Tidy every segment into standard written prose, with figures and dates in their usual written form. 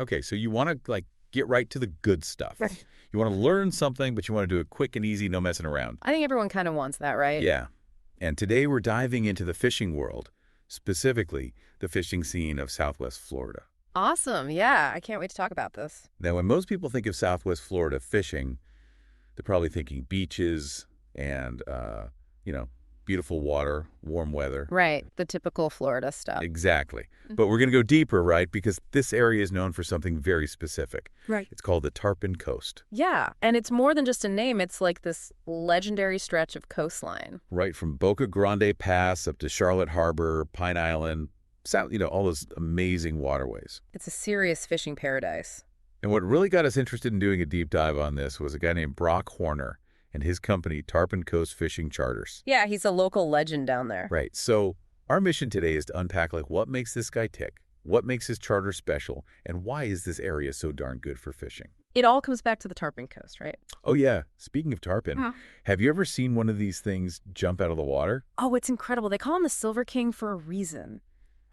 Okay, so you want to get right to the good stuff. Right. You want to learn something, but you want to do it quick and easy, no messing around. I think everyone kind of wants that, right? Yeah. And today we're diving into the fishing world, specifically the fishing scene of Southwest Florida. Awesome. Yeah, I can't wait to talk about this. Now, when most people think of Southwest Florida fishing, they're probably thinking beaches and, beautiful water, warm weather. Right. The typical Florida stuff. Exactly. But we're going to go deeper, right? Because this area is known for something very specific. Right. It's called the Tarpon Coast. Yeah, and it's more than just a name. It's like this legendary stretch of coastline. Right from Boca Grande Pass up to Charlotte Harbor, Pine Island, South, all those amazing waterways. It's a serious fishing paradise. And what really got us interested in doing a deep dive on this was a guy named Brock Horner and his company, Tarpon Coast Fishing Charters. Yeah, he's a local legend down there. Right. So our mission today is to unpack what makes this guy tick, what makes his charter special, and why is this area so darn good for fishing? It all comes back to the Tarpon Coast, right? Oh, yeah. Speaking of tarpon, have you ever seen one of these things jump out of the water? Oh, it's incredible. They call him the Silver King for a reason.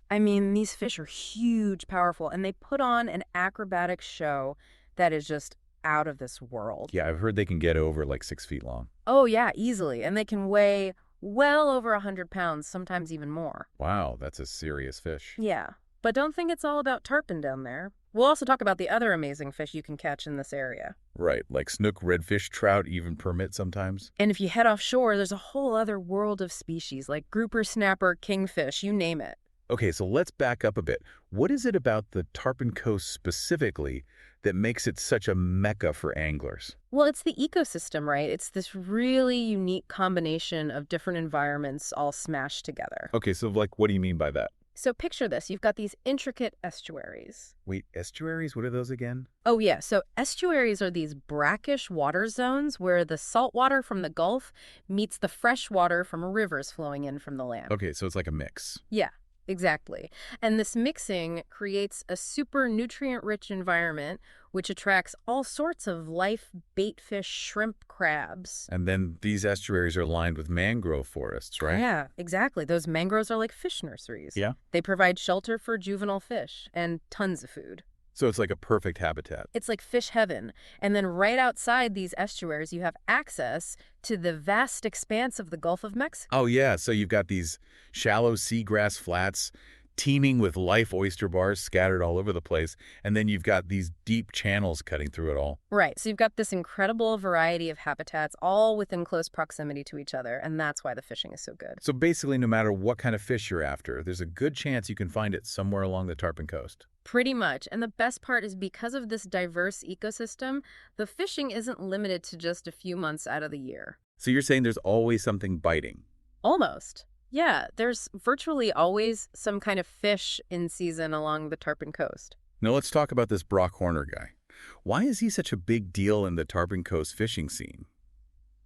I mean, these fish are huge, powerful, and they put on an acrobatic show that is just out of this world. Yeah, I've heard they can get over 6 feet long. Oh, yeah, easily. And they can weigh well over 100 pounds, sometimes even more. Wow, that's a serious fish. Yeah, but don't think it's all about tarpon down there. We'll also talk about the other amazing fish you can catch in this area. Right, like snook, redfish, trout even permit sometimes. And if you head offshore, there's a whole other world of species like grouper, snapper, kingfish, you name it. Okay, so let's back up a bit. What is it about the Tarpon Coast specifically that makes it such a mecca for anglers? Well, it's the ecosystem, right? It's this really unique combination of different environments all smashed together. Okay, so what do you mean by that? So picture this. You've got these intricate estuaries. Wait, estuaries? What are those again? Oh, yeah. So estuaries are these brackish water zones where the salt water from the Gulf meets the fresh water from rivers flowing in from the land. Okay, so it's like a mix. Yeah. Exactly. And this mixing creates a super nutrient-rich environment which attracts all sorts of life, bait fish, shrimp, crabs. And then these estuaries are lined with mangrove forests, right? Yeah, exactly. Those mangroves are like fish nurseries. Yeah. They provide shelter for juvenile fish and tons of food. So it's like a perfect habitat. It's like fish heaven. And then right outside these estuaries, you have access to the vast expanse of the Gulf of Mexico. Oh, yeah. So you've got these shallow seagrass flats teeming with life oyster bars scattered all over the place. And then you've got these deep channels cutting through it all. Right. So you've got this incredible variety of habitats all within close proximity to each other. And that's why the fishing is so good. So basically, no matter what kind of fish you're after, there's a good chance you can find it somewhere along the Tarpon Coast. Pretty much. And the best part is because of this diverse ecosystem, the fishing isn't limited to just a few months out of the year. So you're saying there's always something biting? Almost. Yeah, there's virtually always some kind of fish in season along the Tarpon Coast. Now let's talk about this Brock Horner guy. Why is he such a big deal in the Tarpon Coast fishing scene?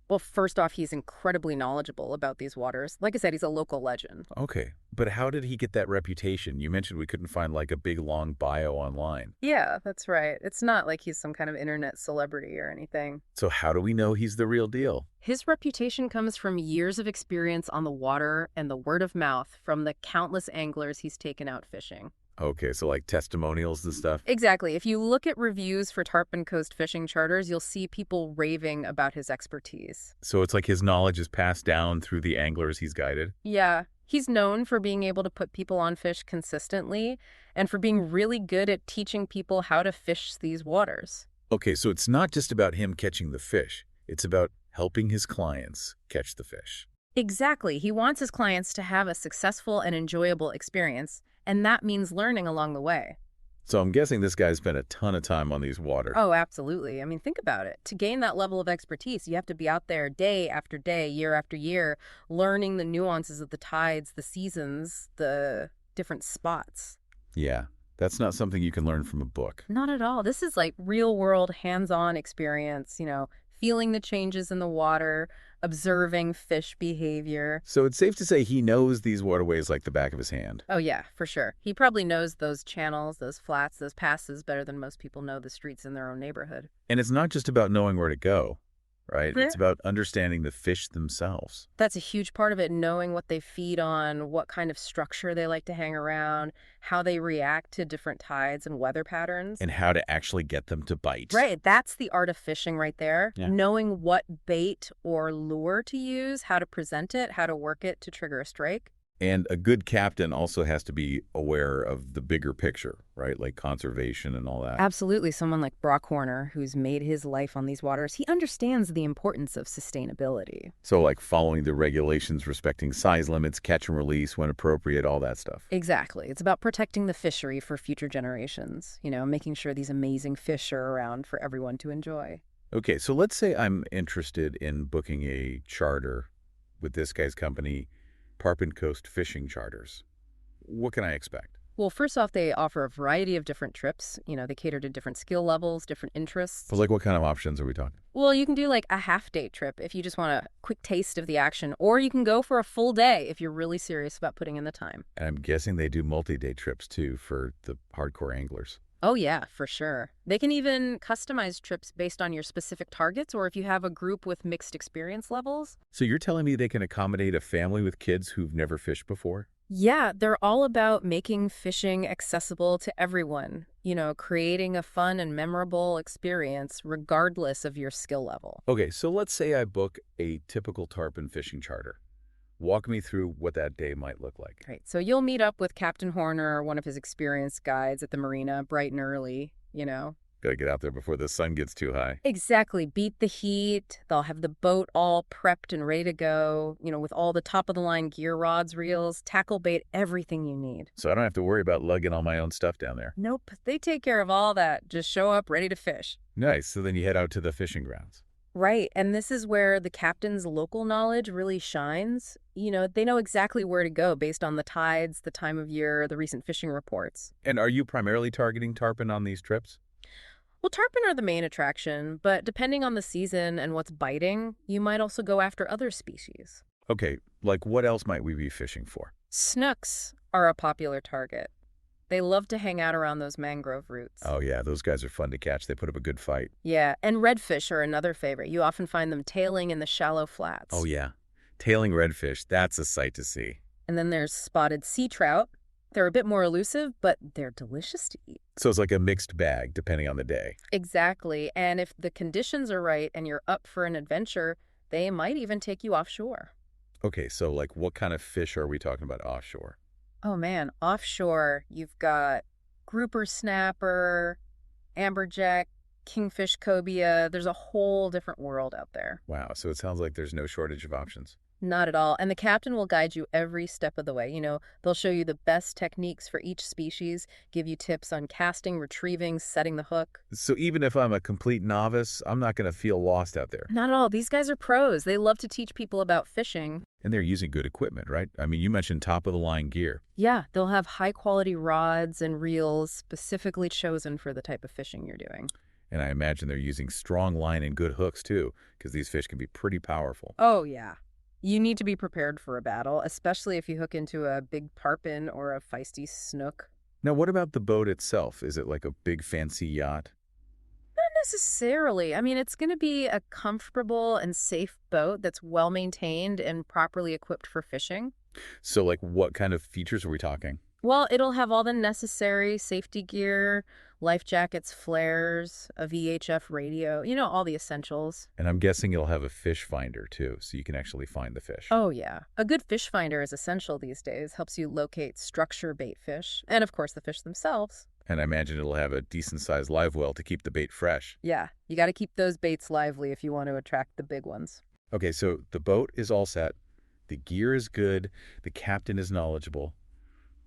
Well, first off, he's incredibly knowledgeable about these waters. Like I said, he's a local legend. Okay, but how did he get that reputation? You mentioned we couldn't find a big long bio online. Yeah, that's right. It's not like he's some kind of internet celebrity or anything. So how do we know he's the real deal? His reputation comes from years of experience on the water and the word of mouth from the countless anglers he's taken out fishing. Okay, so testimonials and stuff? Exactly. If you look at reviews for Tarpon Coast fishing charters, you'll see people raving about his expertise. So it's like his knowledge is passed down through the anglers he's guided? Yeah. He's known for being able to put people on fish consistently and for being really good at teaching people how to fish these waters. Okay, so it's not just about him catching the fish. It's about helping his clients catch the fish. Exactly. He wants his clients to have a successful and enjoyable experience, and that means learning along the way. So I'm guessing this guy spent a ton of time on these waters. Oh, absolutely. I mean, think about it. To gain that level of expertise, you have to be out there day after day, year after year, learning the nuances of the tides, the seasons, the different spots. Yeah, that's not something you can learn from a book. Not at all. This is like real-world, hands-on experience, feeling the changes in the water, observing fish behavior. So it's safe to say he knows these waterways like the back of his hand. Oh, yeah, for sure. He probably knows those channels, those flats, those passes better than most people know the streets in their own neighborhood. And it's not just about knowing where to go. right? It's about understanding the fish themselves That's a huge part of it, knowing what they feed on, what kind of structure they like to hang around, how they react to different tides and weather patterns. and how to actually get them to bite. Right, that's the art of fishing right there. Yeah. Knowing what bait or lure to use, how to present it, how to work it to trigger a strike. And a good captain also has to be aware of the bigger picture, right? Like conservation and all that. Absolutely, someone like Brock Horner, who's made his life on these waters, he understands the importance of sustainability. So like following the regulations, respecting size limits, catch and release when appropriate, all that stuff. Exactly. It's about protecting the fishery for future generations, making sure these amazing fish are around for everyone to enjoy. Okay, so let's say I'm interested in booking a charter with this guy's company, Tarpon Coast Fishing Charters. What can I expect? Well, first off, they offer a variety of different trips. They cater to different skill levels, different interests. But like what kind of options are we talking? Well, you can do like a half-day trip if you just want a quick taste of the action, or you can go for a full day if you're really serious about putting in the time. And I'm guessing they do multi-day trips too for the hardcore anglers. Oh, yeah, for sure. They can even customize trips based on your specific targets or if you have a group with mixed experience levels. So you're telling me they can accommodate a family with kids who've never fished before? Yeah, they're all about making fishing accessible to everyone, creating a fun and memorable experience regardless of your skill level. Okay, so let's say I book a typical tarpon fishing charter. Walk me through what that day might look like. Right. So you'll meet up with Captain Horner or one of his experienced guides at the marina bright and early. Gotta get out there before the sun gets too high. Exactly. Beat the heat. They'll have the boat all prepped and ready to go, with all the top of the line gear rods, reels, tackle bait, everything you need. So I don't have to worry about lugging all my own stuff down there. Nope. They take care of all that. Just show up ready to fish. Nice. So then you head out to the fishing grounds. Right. And this is where the captain's local knowledge really shines. They know exactly where to go based on the tides, the time of year, the recent fishing reports. And are you primarily targeting tarpon on these trips? Well, tarpon are the main attraction, but depending on the season and what's biting, you might also go after other species. Okay, like what else might we be fishing for? Snooks are a popular target. They love to hang out around those mangrove roots. Oh yeah, those guys are fun to catch. They put up a good fight. Yeah, and redfish are another favorite. You often find them tailing in the shallow flats. Oh yeah, tailing redfish, that's a sight to see. And then there's spotted sea trout. They're a bit more elusive, but they're delicious to eat. So it's like a mixed bag depending on the day. Exactly. And if the conditions are right and you're up for an adventure, they might even take you offshore. Okay, so like what kind of fish are we talking about offshore? Oh man, offshore, you've got grouper snapper, amberjack, kingfish cobia. There's a whole different world out there. Wow, so it sounds like there's no shortage of options. Not at all. And the captain will guide you every step of the way. They'll show you the best techniques for each species, give you tips on casting, retrieving, setting the hook. So even if I'm a complete novice, I'm not going to feel lost out there. Not at all. These guys are pros. They love to teach people about fishing. And they're using good equipment, right? I mean, you mentioned top-of-the-line gear. Yeah, they'll have high-quality rods and reels specifically chosen for the type of fishing you're doing. And I imagine they're using strong line and good hooks, too, because these fish can be pretty powerful. Oh, yeah. You need to be prepared for a battle, especially if you hook into a big tarpon or a feisty snook. Now, what about the boat itself? Is it like a big fancy yacht? Not necessarily. I mean, it's going to be a comfortable and safe boat that's well maintained and properly equipped for fishing. So, like, what kind of features are we talking? Well, it'll have all the necessary safety gear, life jackets, flares, a VHF radio, all the essentials. And I'm guessing it'll have a fish finder, too, so you can actually find the fish. Oh, yeah. A good fish finder is essential these days. Helps you locate structure bait fish, and of course the fish themselves. And I imagine it'll have a decent-sized live well to keep the bait fresh. Yeah, you got to keep those baits lively if you want to attract the big ones. Okay, so the boat is all set. The gear is good. The captain is knowledgeable.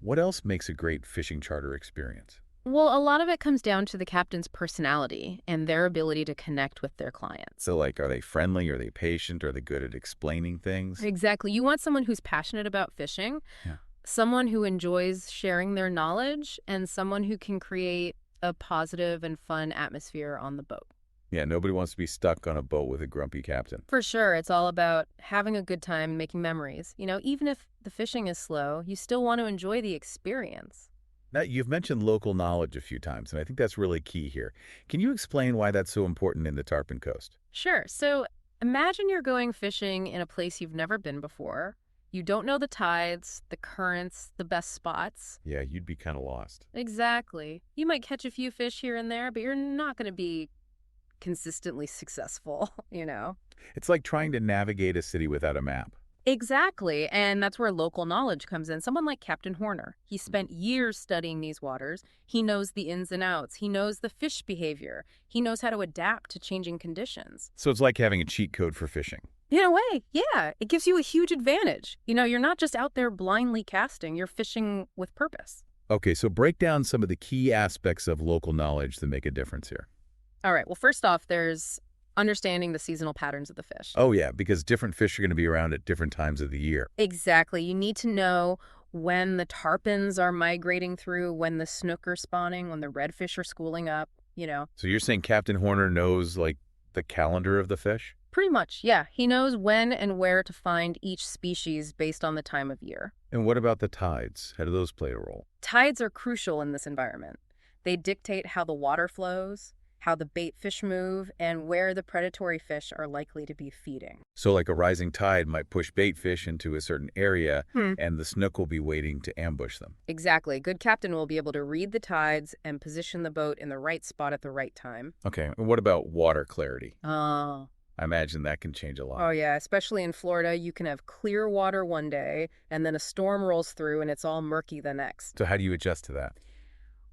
What else makes a great fishing charter experience? Well, a lot of it comes down to the captain's personality and their ability to connect with their clients. So, like, are they friendly? Are they patient? Are they good at explaining things? Exactly. You want someone who's passionate about fishing, Yeah. someone who enjoys sharing their knowledge, and someone who can create a positive and fun atmosphere on the boat. Yeah, nobody wants to be stuck on a boat with a grumpy captain. For sure, it's all about having a good time, making memories. Even if the fishing is slow, you still want to enjoy the experience. Now, you've mentioned local knowledge a few times, and I think that's really key here. Can you explain why that's so important in the Tarpon Coast? Sure. So Imagine you're going fishing in a place you've never been before. You don't know the tides, the currents, the best spots. Yeah, you'd be kind of lost. Exactly. You might catch a few fish here and there, but you're not going to be consistently successful, you know? It's like trying to navigate a city without a map. Exactly, and that's where local knowledge comes in. Someone like Captain Horner, he spent years studying these waters. He knows the ins and outs. He knows the fish behavior. He knows how to adapt to changing conditions. So it's like having a cheat code for fishing. In a way, yeah, it gives you a huge advantage. You're not just out there blindly casting, you're fishing with purpose. Okay, so break down some of the key aspects of local knowledge that make a difference here. All right, well, first off, there's understanding the seasonal patterns of the fish. Oh, yeah, because different fish are going to be around at different times of the year. Exactly. You need to know when the tarpons are migrating through, when the snook are spawning, when the redfish are schooling up. So you're saying Captain Horner knows, like, the calendar of the fish? Pretty much, yeah. He knows when and where to find each species based on the time of year. And what about the tides? How do those play a role? Tides are crucial in this environment. They dictate how the water flows, how the bait fish move, and where the predatory fish are likely to be feeding. So like a rising tide might push bait fish into a certain area, and the snook will be waiting to ambush them. Exactly. Good captain will be able to read the tides and position the boat in the right spot at the right time. Okay, and what about water clarity? Oh. I imagine that can change a lot. Oh, yeah. Especially in Florida, you can have clear water one day, and then a storm rolls through, and it's all murky the next. So how do you adjust to that?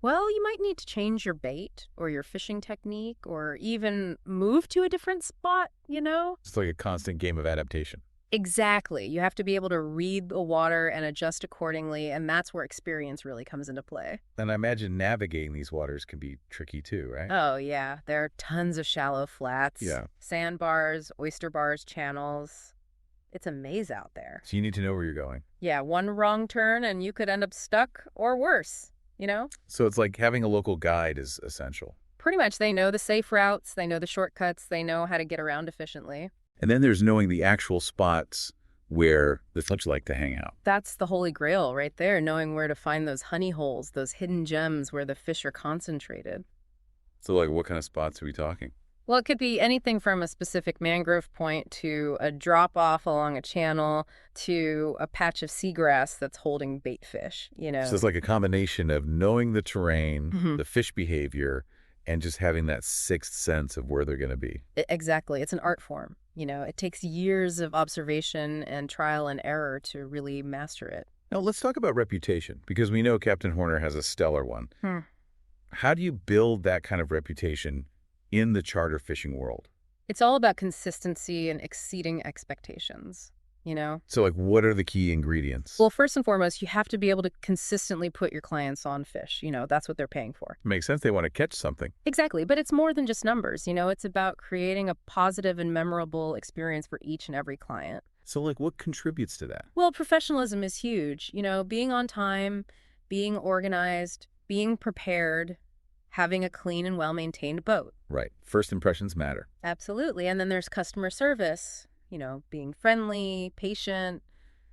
Well, you might need to change your bait or your fishing technique or even move to a different spot. It's like a constant game of adaptation. Exactly. You have to be able to read the water and adjust accordingly, and that's where experience really comes into play. And I imagine navigating these waters can be tricky too, right? Oh, yeah. There are tons of shallow flats, Yeah. sandbars, oyster bars, channels. It's a maze out there. So you need to know where you're going. Yeah, one wrong turn and you could end up stuck or worse. So it's like having a local guide is essential. Pretty much, they know the safe routes, they know the shortcuts, they know how to get around efficiently. And then there's knowing the actual spots where the fish like to hang out. That's the holy grail right there, knowing where to find those honey holes, those hidden gems where the fish are concentrated. So like what kind of spots are we talking? Well, it could be anything from a specific mangrove point to a drop-off along a channel to a patch of seagrass that's holding bait fish. So it's like a combination of knowing the terrain, the fish behavior, and just having that sixth sense of where they're going to be. Exactly. It's an art form. It takes years of observation and trial and error to really master it. Now let's talk about reputation, because we know Captain Horner has a stellar one. How do you build that kind of reputation in the charter fishing world? It's all about consistency and exceeding expectations. So like what are the key ingredients? Well, first and foremost, you have to be able to consistently put your clients on fish. That's what they're paying for. Makes sense. They want to catch something. Exactly. But it's more than just numbers. It's about creating a positive and memorable experience for each and every client. So like what contributes to that? Well, professionalism is huge. Being on time, being organized, being prepared, having a clean and well-maintained boat. Right. First impressions matter. Absolutely. And then there's customer service. Being friendly, patient,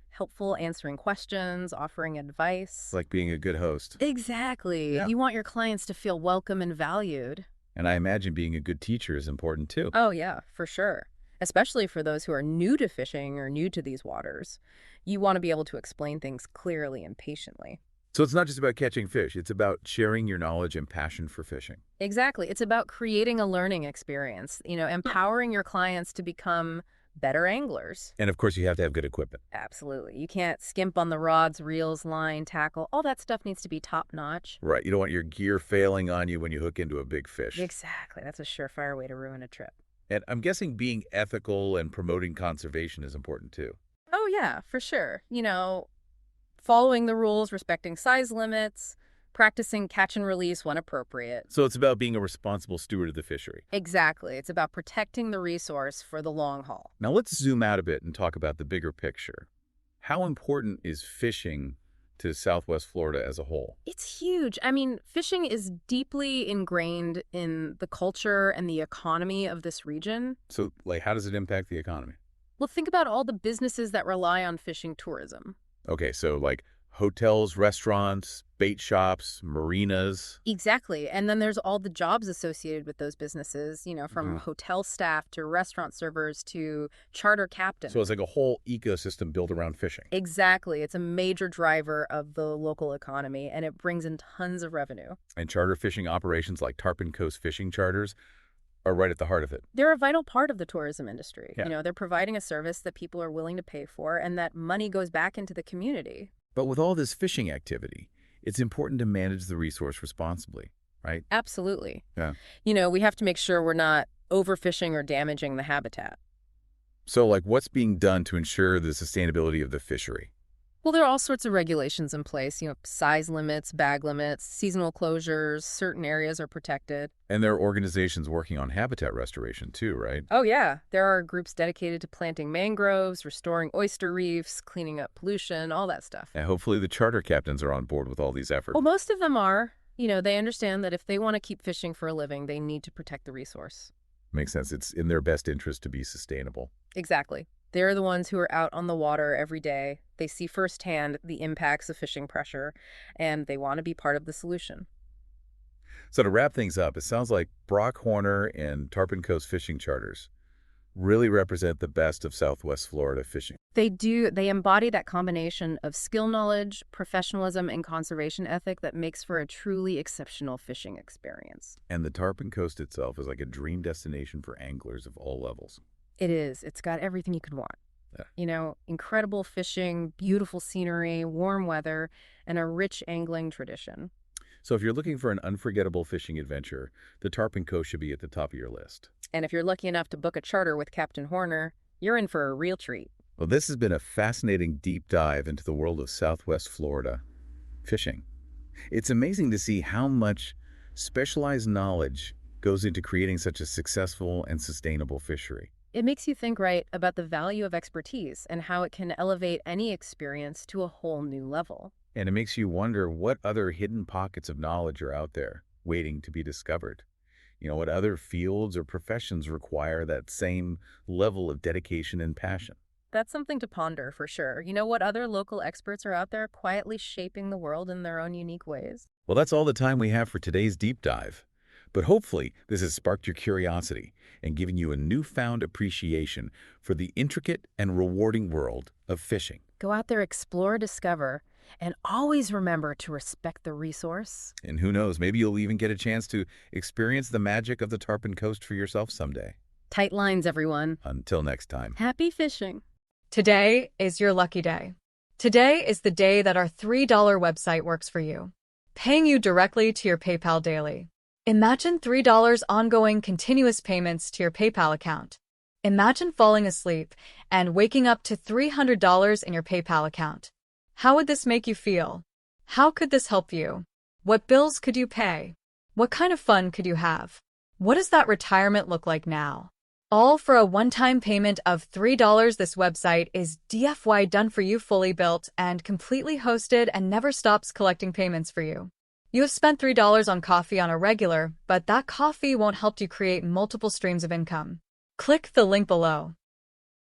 helpful, answering questions, offering advice. It's like being a good host. Exactly. Yeah. You want your clients to feel welcome and valued. And I imagine being a good teacher is important too. Oh, yeah, for sure. Especially for those who are new to fishing or new to these waters. You want to be able to explain things clearly and patiently. So it's not just about catching fish. It's about sharing your knowledge and passion for fishing. Exactly. It's about creating a learning experience, empowering your clients to become better anglers. And of course, you have to have good equipment. Absolutely. You can't skimp on the rods, reels, line, tackle. All that stuff needs to be top-notch. Right. You don't want your gear failing on you when you hook into a big fish. Exactly. That's a surefire way to ruin a trip. And I'm guessing being ethical and promoting conservation is important too. Oh, yeah, for sure. Following the rules, respecting size limits, practicing catch and release when appropriate. So it's about being a responsible steward of the fishery. Exactly. It's about protecting the resource for the long haul. Now let's zoom out a bit and talk about the bigger picture. How important is fishing to Southwest Florida as a whole? It's huge. I mean, fishing is deeply ingrained in the culture and the economy of this region. So, like, how does it impact the economy? Well, think about all the businesses that rely on fishing tourism. Okay, so like hotels, restaurants, bait shops, marinas. Exactly. And then there's all the jobs associated with those businesses, from Mhm. hotel staff to restaurant servers to charter So it's captains. like a whole ecosystem built around fishing. Exactly. It's a major driver of the local economy, and it brings in tons of revenue. And charter fishing operations like Tarpon Coast fishing charters are right at the heart of it. They're a vital part of the tourism industry. Yeah. They're providing a service that people are willing to pay for, and that money goes back into the community. But with all this fishing activity, it's important to manage the resource responsibly, right? Absolutely. Yeah. We have to make sure we're not overfishing or damaging the habitat. So, like, what's being done to ensure the sustainability of the fishery? Well, there are all sorts of regulations in place, size limits, bag limits, seasonal closures, certain areas are protected. And there are organizations working on habitat restoration too, right? Oh, yeah. There are groups dedicated to planting mangroves, restoring oyster reefs, cleaning up pollution, all that stuff. And hopefully the charter captains are on board with all these efforts. Well, most of them are. They understand that if they want to keep fishing for a living, they need to protect the resource. Makes sense. It's in their best interest to be sustainable. Exactly. They're the ones who are out on the water every day. They see firsthand the impacts of fishing pressure, and they want to be part of the solution. So to wrap things up, it sounds like Brock Horner and Tarpon Coast fishing charters really represent the best of Southwest Florida fishing. They do. They embody that combination of skill knowledge, professionalism, and conservation ethic that makes for a truly exceptional fishing experience. And the Tarpon Coast itself is like a dream destination for anglers of all levels. It is. It's got everything you could want. Yeah. Incredible fishing, beautiful scenery, warm weather, and a rich angling tradition. So if you're looking for an unforgettable fishing adventure, the Tarpon Coast should be at the top of your list. And if you're lucky enough to book a charter with Captain Horner, you're in for a real treat. Well, this has been a fascinating deep dive into the world of Southwest Florida fishing. It's amazing to see how much specialized knowledge goes into creating such a successful and sustainable fishery. It makes you think, right, about the value of expertise and how it can elevate any experience to a whole new level. And it makes you wonder what other hidden pockets of knowledge are out there waiting to be discovered. What other fields or professions require that same level of dedication and passion. That's something to ponder for sure. What other local experts are out there quietly shaping the world in their own unique ways? Well, that's all the time we have for today's deep dive. But hopefully, this has sparked your curiosity and given you a newfound appreciation for the intricate and rewarding world of fishing. Go out there, explore, discover, and always remember to respect the resource. And who knows, maybe you'll even get a chance to experience the magic of the Tarpon Coast for yourself someday. Tight lines, everyone. Until next time. Happy fishing. Today is your lucky day. Today is the day that our $3 website works for you, paying you directly to your PayPal daily. Imagine $3 ongoing continuous payments to your PayPal account. Imagine falling asleep and waking up to $300 in your PayPal account. How would this make you feel? How could this help you? What bills could you pay? What kind of fun could you have? What does that retirement look like now? All for a one-time payment of $3. This website is DFY done for you, fully built and completely hosted, and never stops collecting payments for you. You have spent $3 on coffee on a regular, but that coffee won't help you create multiple streams of income. Click the link below.